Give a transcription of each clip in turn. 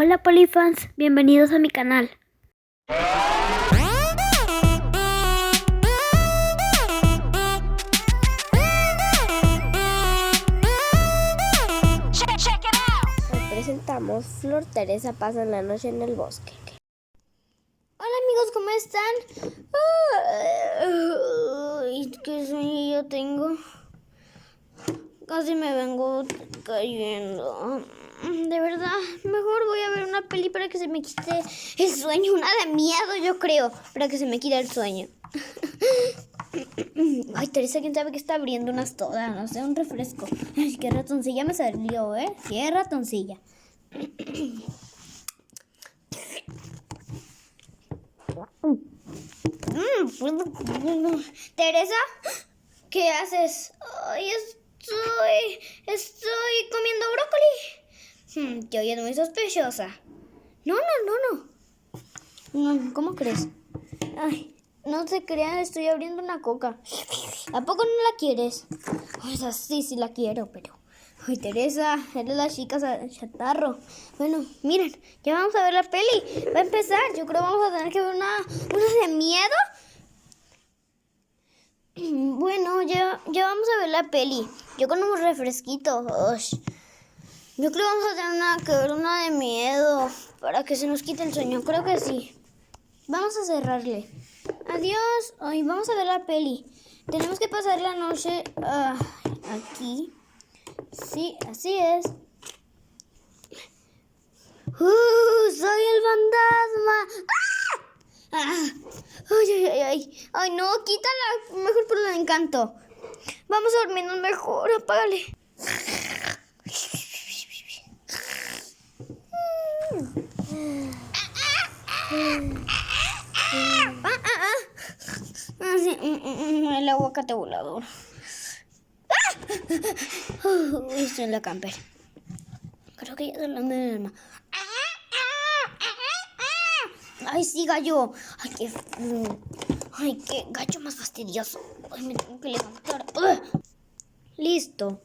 Hola Polifans, bienvenidos a mi canal. Hoy presentamos Flor Teresa pasa la noche en el bosque. Hola amigos, ¿cómo están? Ay, qué sueño yo tengo. Casi me vengo cayendo. De verdad, mejor voy a ver una peli para que se me quite el sueño. Una de miedo, yo creo, para que se me quite el sueño. Ay, Teresa, quién sabe que está abriendo unas todas, no sé, un refresco. Ay, qué ratoncilla me salió, qué ratoncilla. Teresa, ¿qué haces? Ay, estoy comiendo brócoli. Te oyes muy sospechosa. No. No, ¿cómo crees? Ay, no se crean, estoy abriendo una coca. ¿A poco no la quieres? Ay, esa sí la quiero, pero... Ay, Teresa, eres la chica chatarro. Bueno, miren, ya vamos a ver la peli. Va a empezar, yo creo que vamos a tener que ver una de miedo. Bueno, ya vamos a ver la peli. Yo con un refresquito. Ush. Yo creo que vamos a tener que ver una de miedo para que se nos quite el sueño. Creo que sí. Vamos a cerrarle. Adiós. Ay, vamos a ver la peli. Tenemos que pasar la noche aquí. Sí, así es. ¡Soy el fantasma! ¡Ah! Ay, no, quítala. Mejor por el encanto. Vamos a dormirnos mejor. Apágale. Sí, el aguacate volador. Estoy en la camper. Creo que ya se la me alma. Ay, sí, gallo. Ay, qué gallo más fastidioso. Ay, me tengo que levantar. Listo.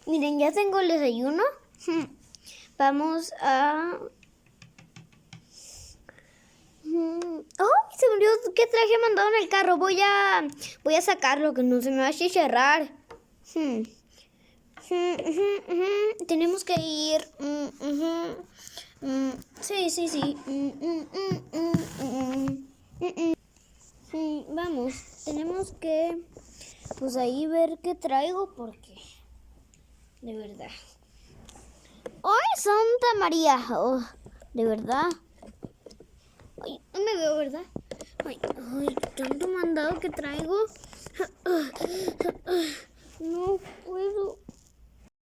Miren, ya tengo el desayuno. Vamos a... Oh, se me olvidó qué traje mandado en el carro. Voy a sacarlo, que no se me va a chicharrar. Tenemos que ir. Sí. Sí, vamos. Tenemos que, pues ahí ver qué traigo, porque de verdad. ¡Ay, Santa María! Oh, de verdad. Ay, no me veo, ¿verdad? Ay, tanto mandado que traigo. No puedo.